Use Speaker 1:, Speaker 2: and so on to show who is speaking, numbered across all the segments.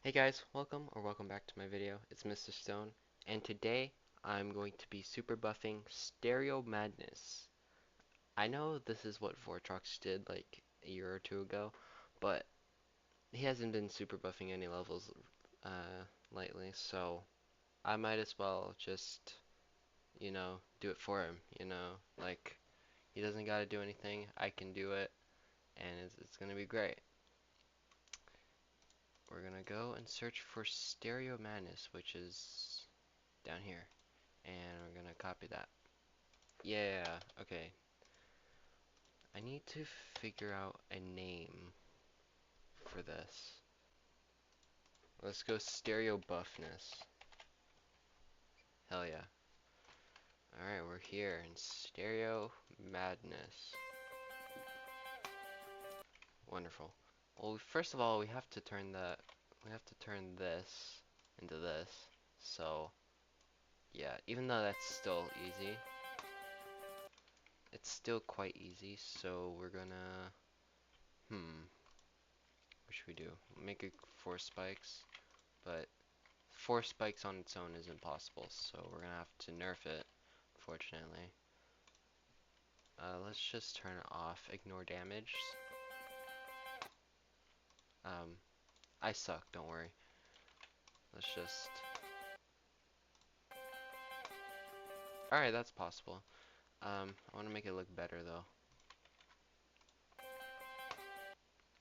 Speaker 1: Hey guys, welcome back to my video. It's Mr. Stone, and today I'm going to be super buffing Stereo Madness. I know this is what Vortrox did like a year or two ago, but he hasn't been super buffing any levels lately, so I might as well just, do it for him, like he doesn't gotta do anything, I can do it, and it's gonna be great. We're gonna go and search for Stereo Madness, which is down here. And we're gonna copy that. Yeah, okay. I need to figure out a name for this. Let's go stereo buffness. Hell yeah. Alright, we're here in stereo madness. Wonderful. Well, first of all, we have to turn this into this. So, yeah, even though that's still easy, it's still quite easy, so we're gonna, what should we do? Make it 4 spikes, but 4 spikes on its own isn't possible, so we're gonna have to nerf it, fortunately. Let's just turn it off. Ignore damage. Um, I suck, don't worry. Let's just... Alright, that's possible. I want to make it look better, though.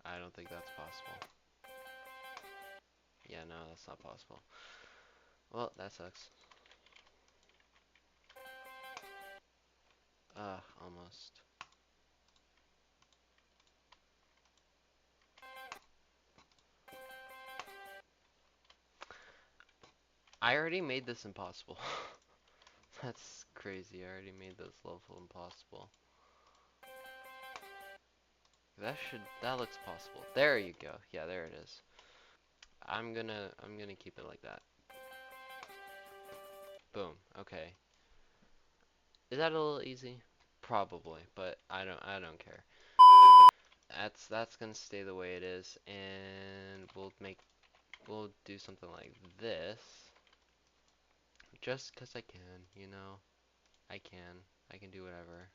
Speaker 1: I don't think that's possible. Yeah, no, that's not possible. Well, that sucks. Almost. I already made this impossible. That's crazy, I already made this level impossible. That looks possible. There you go. Yeah, there it is. I'm gonna keep it like that. Boom. Okay. Is that a little easy? Probably, but I don't care. That's gonna stay the way it is, and we'll do something like this, just 'cause I can, I can. I can do whatever.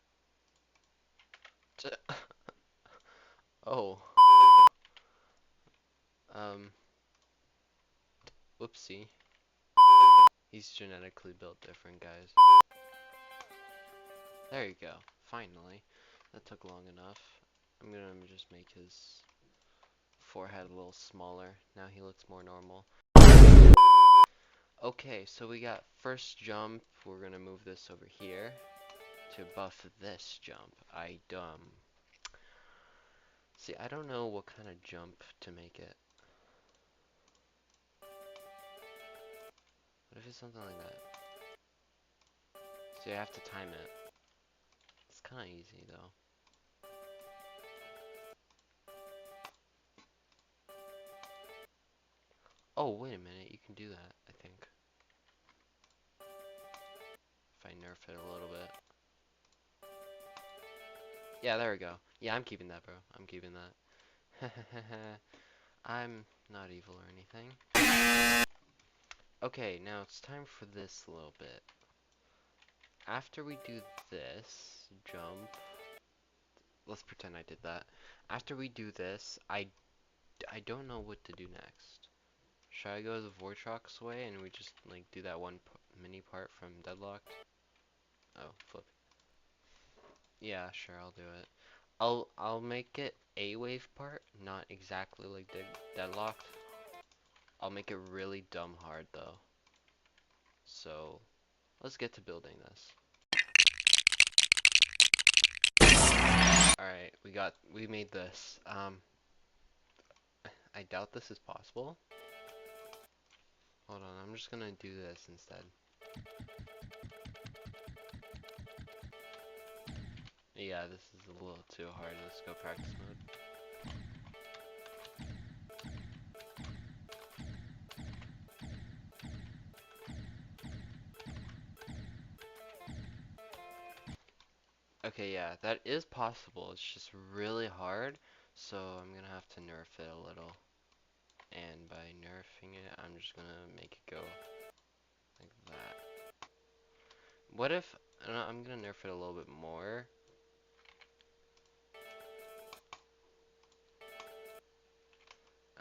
Speaker 1: Oh. Um. Whoopsie. He's genetically built different, guys. There you go. Finally. That took long enough. I'm gonna just make his forehead a little smaller. Now he looks more normal. Okay, so we got first jump. We're gonna move this over here to buff this jump. See, I don't know what kind of jump to make it. What if it's something like that? So you have to time it. It's kind of easy though. Oh, wait a minute, you can do that, I think. If I nerf it a little bit. Yeah, there we go. Yeah, I'm keeping that, bro. I'm keeping that. I'm not evil or anything. Okay, now it's time for this a little bit. After we do this jump, let's pretend I did that. After we do this, I don't know what to do next. Should I go the Vortrox way and we just like do that one mini part from Deadlocked? Oh, flip. Yeah, sure, I'll do it. I'll make it a wave part, not exactly like Deadlocked. I'll make it really dumb hard though. So let's get to building this. Alright, we made this. I doubt this is possible. Hold on, I'm just gonna do this instead. Yeah, this is a little too hard. Let's go practice mode. Okay, yeah, that is possible. It's just really hard, so I'm gonna have to nerf it a little. And by nerfing it, I'm just gonna make it go like that. What if, I'm gonna nerf it a little bit more.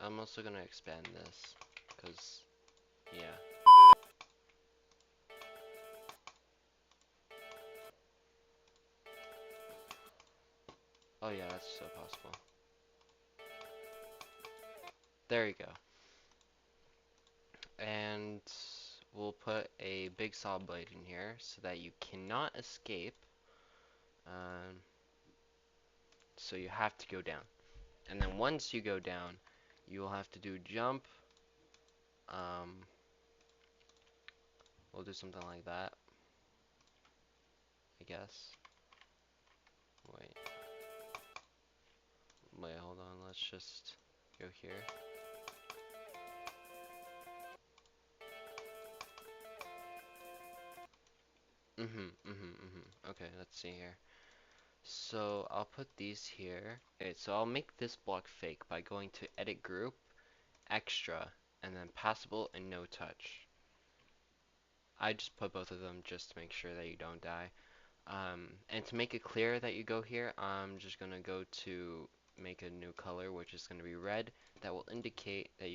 Speaker 1: I'm also gonna expand this, because, yeah. Oh yeah, that's so possible. There you go. And we'll put a big saw blade in here so that you cannot escape. Um, so you have to go down. And then once you go down, you will have to do jump. Um, we'll do something like that, I guess. Wait, hold on. Let's just go here. Okay, let's see here. So I'll put these here. Okay, so I'll make this block fake by going to edit group, extra, and then passable and no touch. I just put both of them just to make sure that you don't die. And to make it clear that you go here, I'm just gonna go to make a new color, which is gonna be red. That will indicate that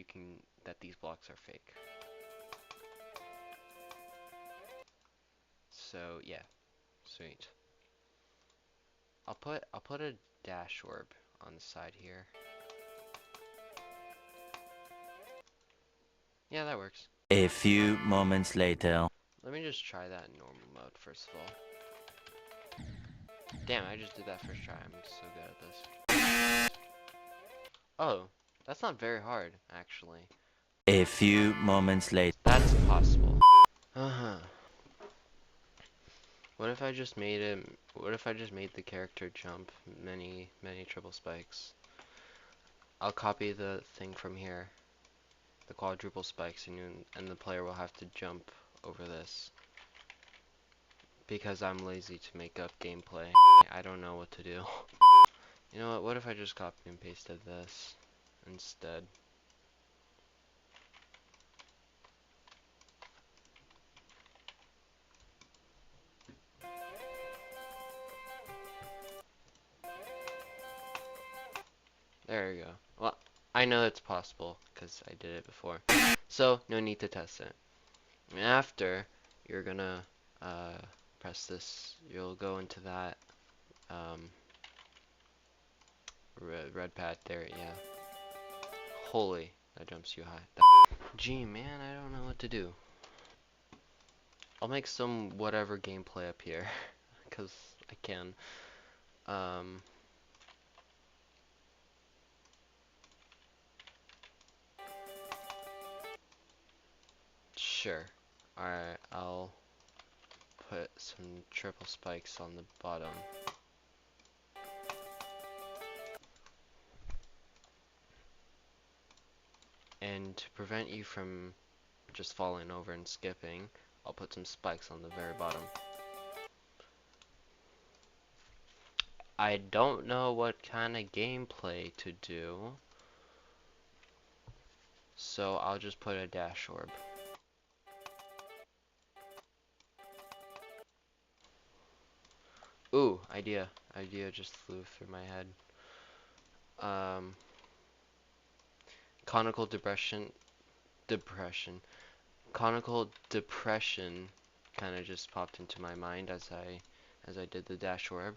Speaker 1: that these blocks are fake. So yeah, sweet. I'll put a dash orb on the side here. Yeah, that works.
Speaker 2: A few moments later.
Speaker 1: Let me just try that in normal mode first of all. Damn, I just did that first try. I'm so good at this. Oh, that's not very hard, actually.
Speaker 2: A few moments later.
Speaker 1: That's possible. Uh-huh. What if I just made him, what if I just made the character jump many triple spikes? I'll copy the thing from here, the quadruple spikes, and the player will have to jump over this. Because I'm lazy to make up gameplay. I don't know what to do. You know what if I just copy and pasted this instead? There we go. Well, I know it's possible because I did it before. So, no need to test it. After, you're gonna press this. You'll go into that um, red pad there, yeah. Holy, that jumps you high. Gee, man, I don't know what to do. I'll make some whatever gameplay up here, because I can. Um, sure. Alright, I'll put some triple spikes on the bottom. And to prevent you from just falling over and skipping, I'll put some spikes on the very bottom. I don't know what kind of gameplay to do, so I'll just put a dash orb. Ooh, idea. Idea just flew through my head. Conical depression. Conical depression kind of just popped into my mind as I did the dash orb,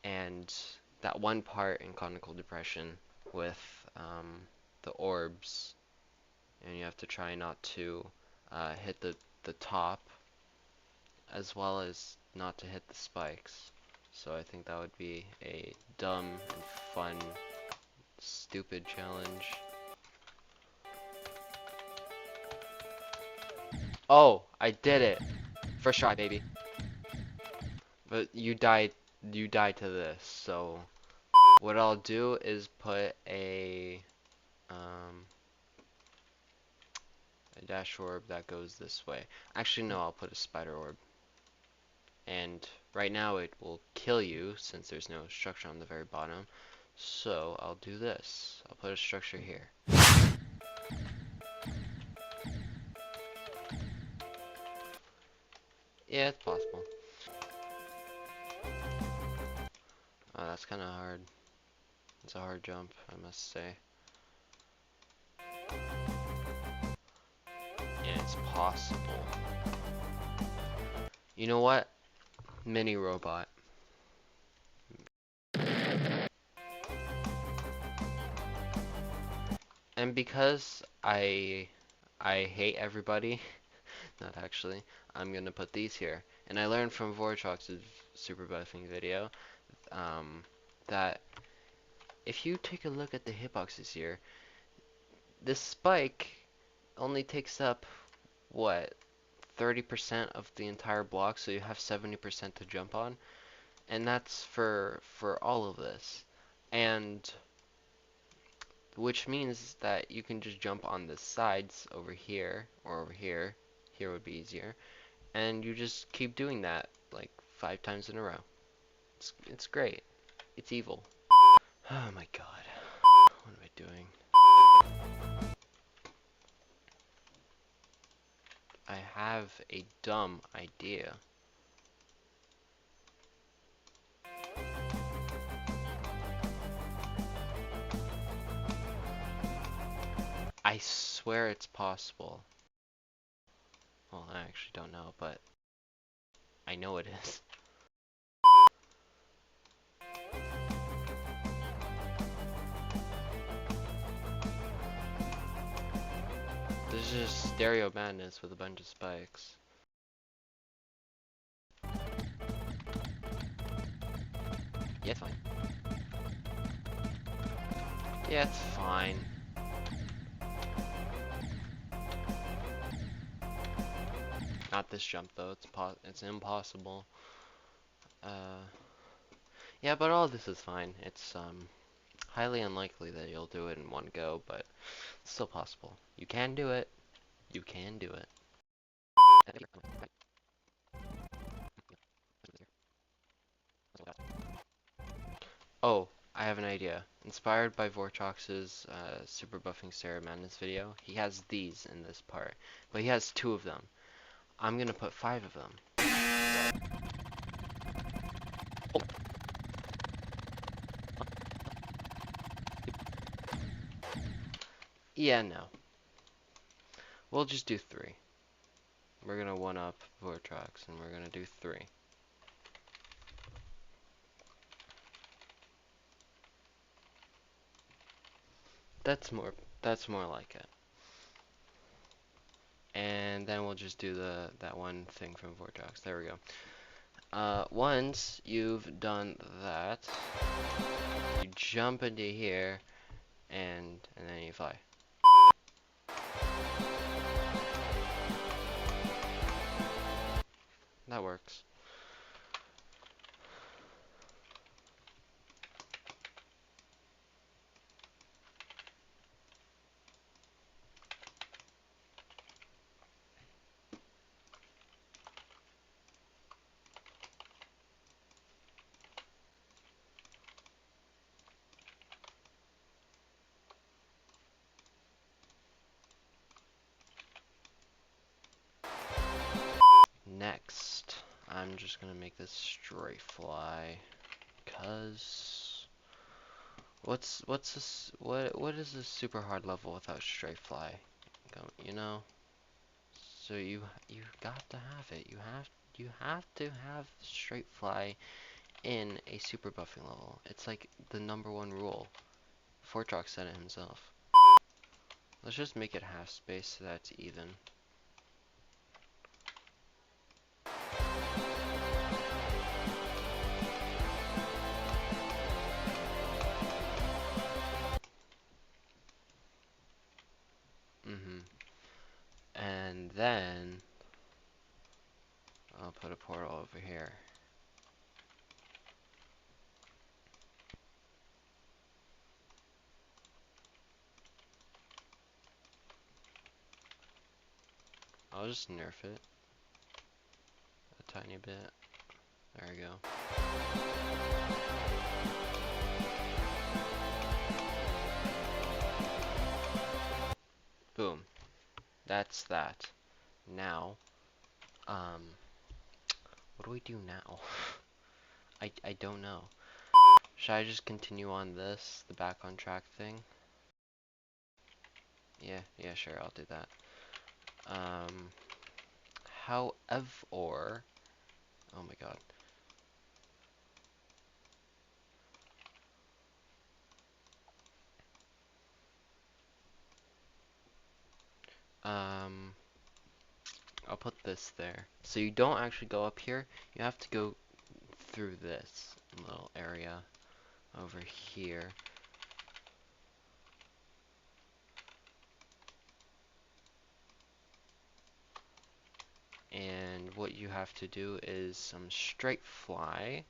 Speaker 1: and that one part in conical depression with the orbs, and you have to try not to hit the top, as well as not to hit the spikes. So I think that would be a dumb and fun, stupid challenge. Oh, I did it! First try, baby. But you died to this, so what I'll do is put um, a dash orb that goes this way. Actually, no, I'll put a spider orb. And right now it will kill you since there's no structure on the very bottom. So I'll do this. I'll put a structure here. Yeah, it's possible. That's kind of hard. It's a hard jump, I must say. Yeah, it's possible. You know what? Mini robot. And because I hate everybody, not actually, I'm gonna put these here. And I learned from Vortrox's super buffing video that if you take a look at the hitboxes here, this spike only takes up what 30% of the entire block, so you have 70% to jump on, and that's for all of this. And which means that you can just jump on the sides over here or over here. Here would be easier. And you just keep doing that like 5 times in a row. It's great. It's evil. Oh my god. What am I doing? I have a dumb idea. I swear it's possible. Well, I actually don't know, but I know it is. This is just stereo madness with a bunch of spikes. Yeah, it's fine. Yeah, it's fine. Not this jump though. It's impossible. Uh, yeah, but all this is fine. It's highly unlikely that you'll do it in one go, but it's still possible. You can do it. You can do it. Oh, I have an idea. Inspired by Vortrox's Super Buffing Sarah Madness video, he has these in this part, but he has 2 of them. I'm gonna put 5 of them. Yeah, no. We'll just do 3. We're gonna 1-up Vortrox, and we're gonna do 3. That's more. That's more like it. And then we'll just do that one thing from Vortex. There we go. Once you've done that, you jump into here, and then you fly. That works. Next, I'm just gonna make this straight fly, cause what is this super hard level without straight fly? You know? So you got to have it. You have to have straight fly in a super buffing level. It's like the #1 rule. Fortrox said it himself. Let's just make it half space so that's even. And then I'll put a portal over here. I'll just nerf it a tiny bit. There we go. Boom. That's that. Now, What do we do now? I don't know. Should I just continue on this, the back on track thing? Yeah, sure, I'll do that. However, oh my god. Um, I'll put this there. So you don't actually go up here, you have to go through this little area over here. And what you have to do is some straight fly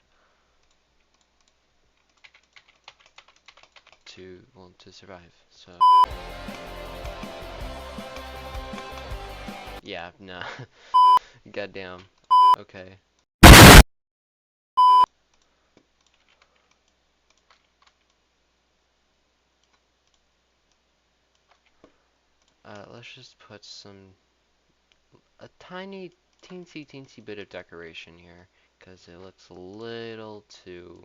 Speaker 1: to, well, to survive. So, yeah, nah. Goddamn. Okay. Let's just put a tiny, teensy bit of decoration here, because it looks a little too,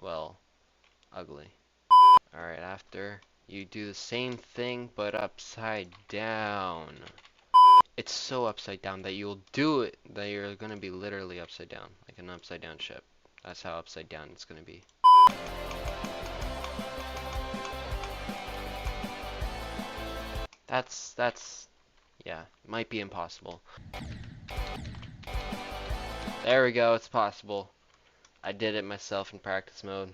Speaker 1: well, ugly. Alright, after you do the same thing, but upside down. It's so upside down that you'll do it, that you're gonna be literally upside down, like an upside down ship. That's how upside down it's gonna be. Yeah, might be impossible. There we go, it's possible. I did it myself in practice mode.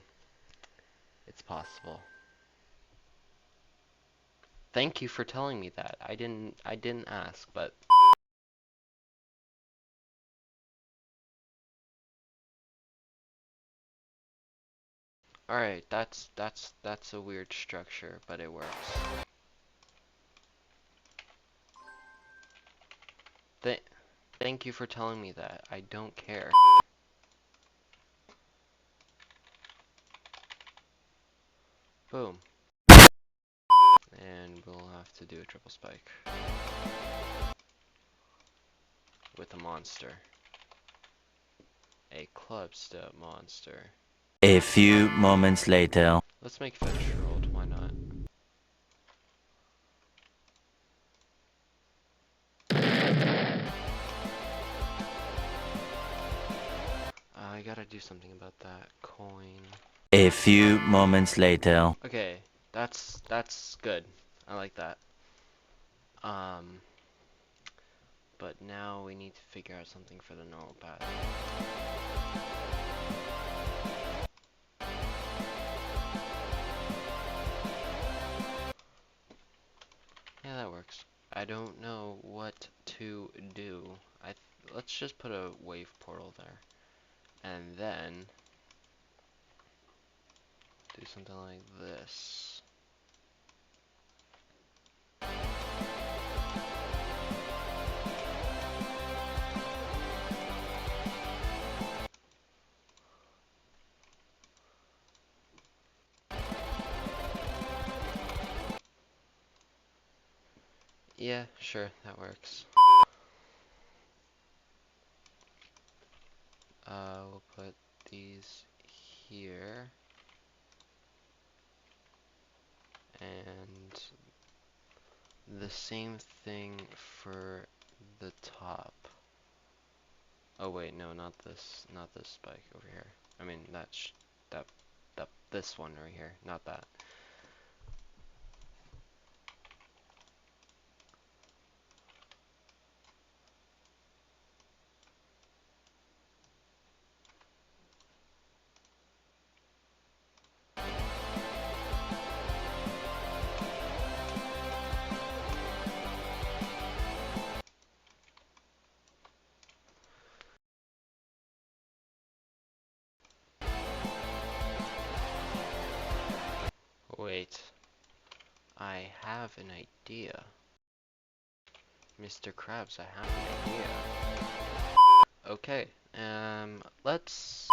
Speaker 1: It's possible. Thank you for telling me that. I didn't ask, but alright, that's a weird structure, but it works. Th Thank you for telling me that. I don't care. Boom. And we'll have to do a triple spike with a monster. A clubstep monster.
Speaker 2: A few moments later.
Speaker 1: Let's make fetch rolled, why not? I gotta do something about that coin.
Speaker 2: A few moments later.
Speaker 1: Okay, that's good. I like that. But now we need to figure out something for the normal path. Yeah, that works. I don't know what to do. Let's just put a wave portal there. And then do something like this. Yeah, sure, that works. We'll put these here. And the same thing for the top. Oh wait, no, not this spike over here. I mean this one right here, not that. Wait, I have an idea. Mr. Krabs, I have an idea. Okay, let's...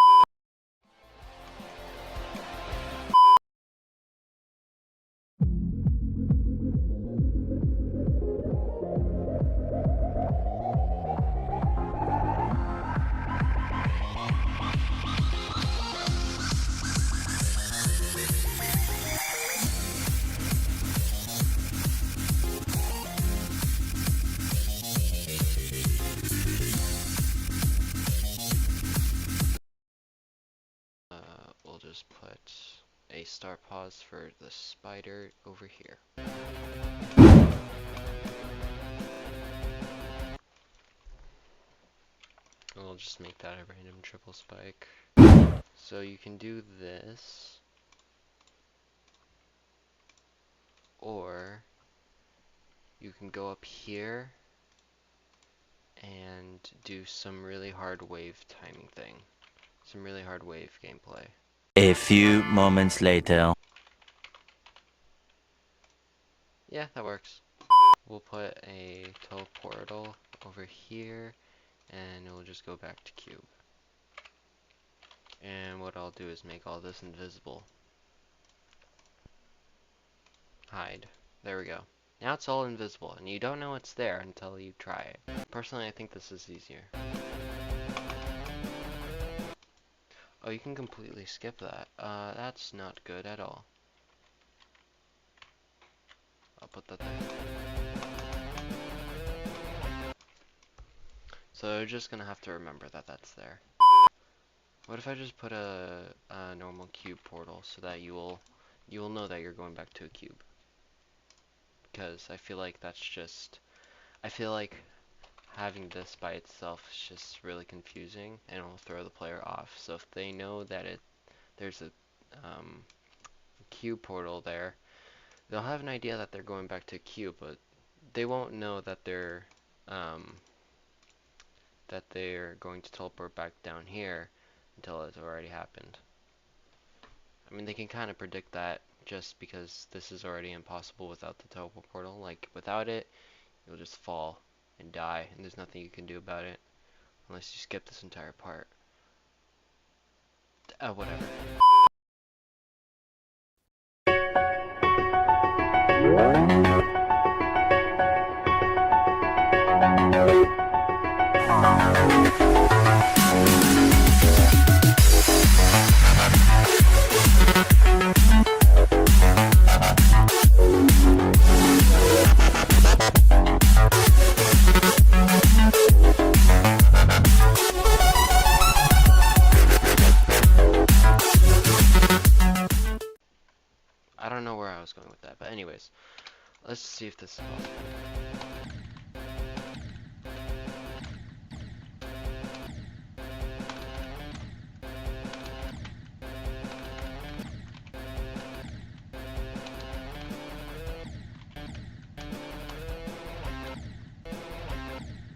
Speaker 1: start pause for the spider over here. I'll just make that a random triple spike. So you can do this, or you can go up here and do some really hard wave timing thing. Some really hard wave gameplay.
Speaker 2: A few moments later.
Speaker 1: Yeah, that works. We'll put a teleportal over here, and it will just go back to cube. And what I'll do is make all this invisible. Hide. There we go. Now it's all invisible, and you don't know it's there until you try it. Personally, I think this is easier. Oh, you can completely skip that. That's not good at all. I'll put that there. So you're just gonna have to remember that that's there. What if I just put a normal cube portal so that you will know that you're going back to a cube? Because I feel like that's just, I feel like having this by itself is just really confusing and it'll throw the player off. So if they know that there's a cube portal there, they'll have an idea that they're going back to a cube, but they won't know um, that they're going to teleport back down here until it's already happened. I mean, they can kind of predict that just because this is already impossible without the teleport portal. Like, without it, you'll just fall and die, and there's nothing you can do about it unless you skip this entire part. Whatever. I don't know where I was going with that, but anyways, let's see if this is possible.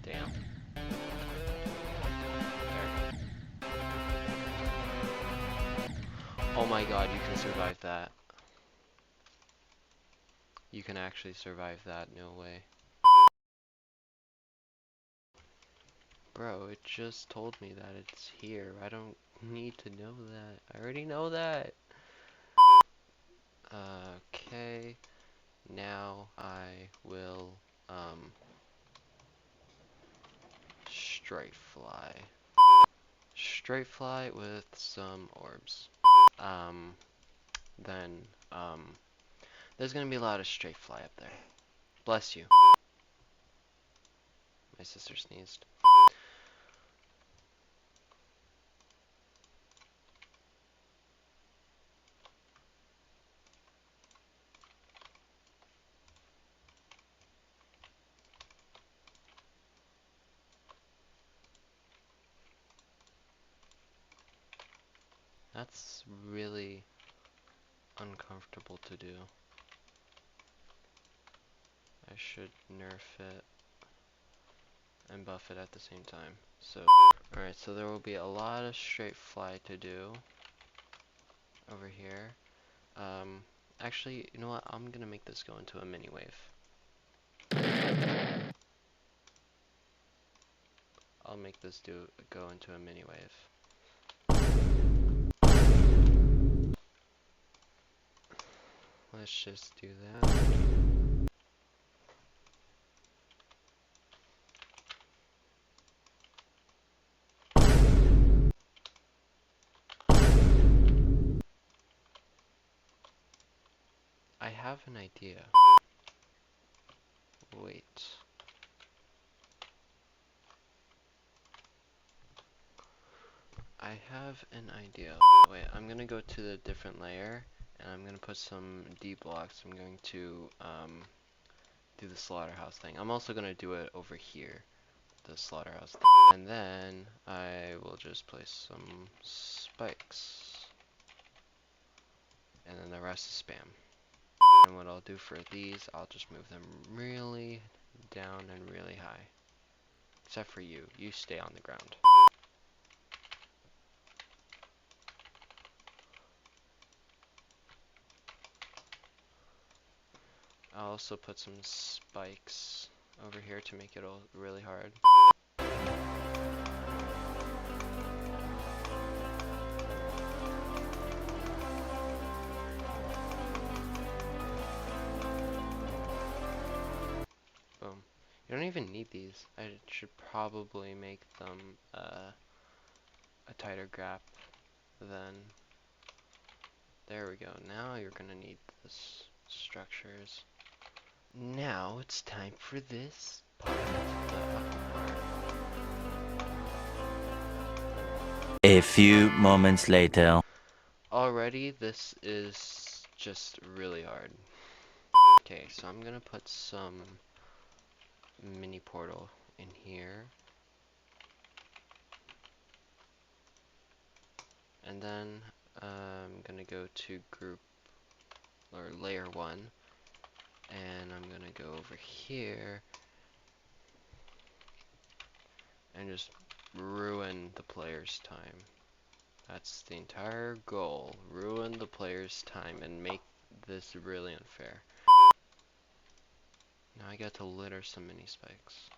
Speaker 1: Damn. There. Oh my god, you can survive that. You can actually survive that, no way. Bro, it just told me that it's here. I don't need to know that. I already know that. Okay. Now I will, straight fly. Straight fly with some orbs. Um, then, there's gonna be a lot of straight fly up there. Bless you. My sister sneezed. That's really uncomfortable to do. I should nerf it and buff it at the same time. So, alright, so there will be a lot of straight fly to do over here. Actually, you know what? I'm gonna make this go into a mini wave. I'll make this go into a mini wave. Let's just do that. I have an idea. Wait. I have an idea. Wait, I'm gonna go to the different layer and I'm gonna put some D blocks. I'm going to do the slaughterhouse thing. I'm also gonna do it over here, the slaughterhouse thing. And then I will just place some spikes, and then the rest is spam. And what I'll do for these, I'll just move them really down and really high. Except for you. You stay on the ground. I'll also put some spikes over here to make it all really hard. Boom. You don't even need these. I should probably make them a tighter gap then. There we go. Now you're gonna need this structures. Now it's time for this part, the upper part.
Speaker 2: A few moments later.
Speaker 1: Already this is just really hard. Okay, so I'm gonna put some mini portal in here. And then I'm gonna go to group or layer 1, and I'm gonna go over here and just ruin the player's time. That's the entire goal. Ruin the player's time and make this really unfair. Now I get to litter some mini spikes.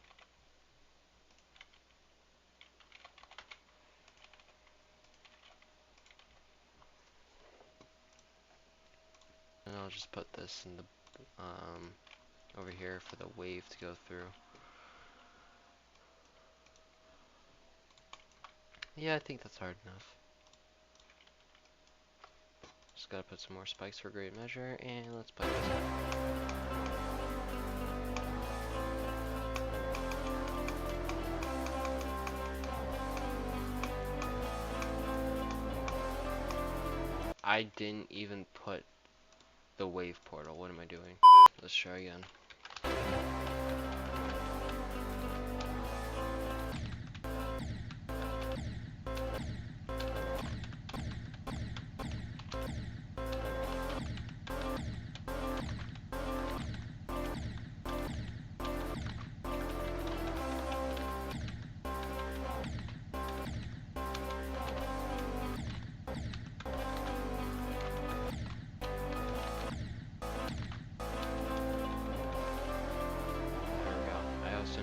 Speaker 1: And I'll just put this in the over here for the wave to go through. Yeah, I think that's hard enough. Just gotta put some more spikes for great measure, and let's put this up. I didn't even put the wave portal. What am I doing? Let's try again.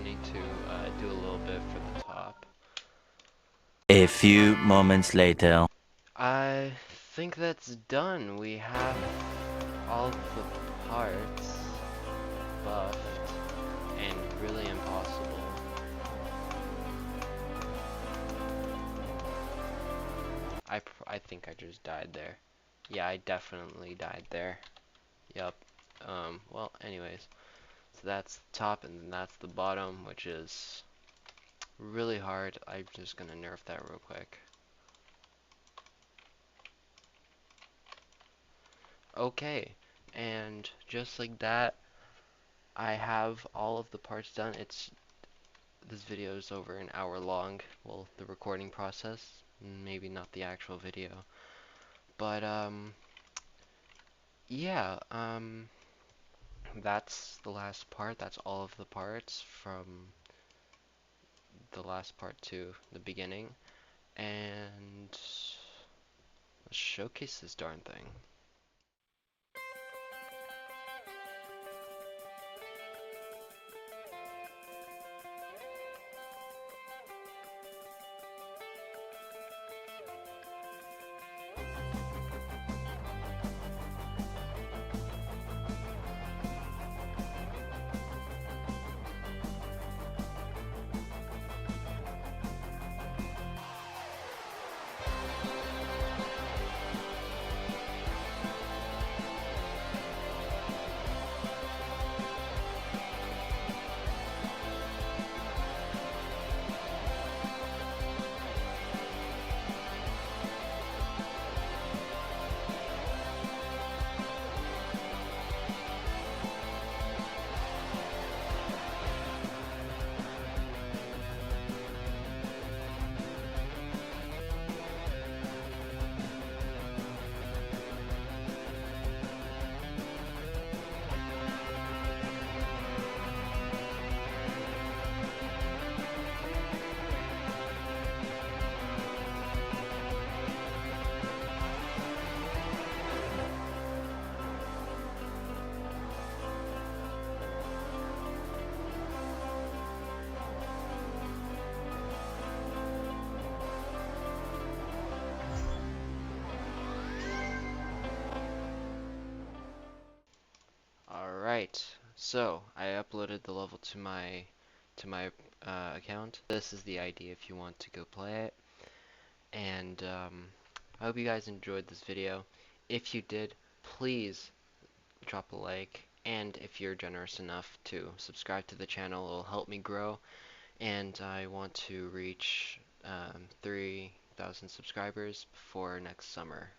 Speaker 1: Need to do a little bit for the top.
Speaker 2: A few moments later.
Speaker 1: I think that's done. We have all the parts buffed and really impossible. I think I just died there. Yeah, I definitely died there. Yup. Well, anyways. So that's the top and then that's the bottom, which is really hard. I'm just gonna nerf that real quick. Okay, and just like that, I have all of the parts done. This video is over an hour long. Well, the recording process, maybe not the actual video. But yeah, that's the last part. That's all of the parts from the last part to the beginning. And let's showcase this darn thing. So I uploaded the level to my account. This is the ID if you want to go play it. And I hope you guys enjoyed this video. If you did, please drop a like. And if you're generous enough to subscribe to the channel, it'll help me grow. And I want to reach 3,000 subscribers before next summer,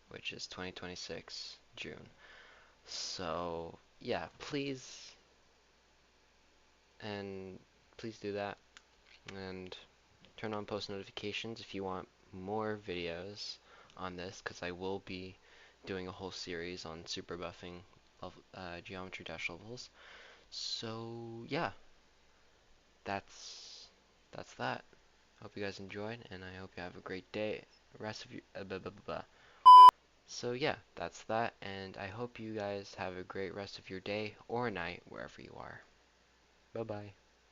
Speaker 1: which is 2026 June. So yeah, and please do that, and turn on post notifications if you want more videos on this, because I will be doing a whole series on super buffing geometry dash levels. So yeah, that's that. Hope you guys enjoyed, and I hope you have a great day. Rest of you, blah, blah, blah, blah. So yeah, that's that, and I hope you guys have a great rest of your day or night wherever you are. Bye bye.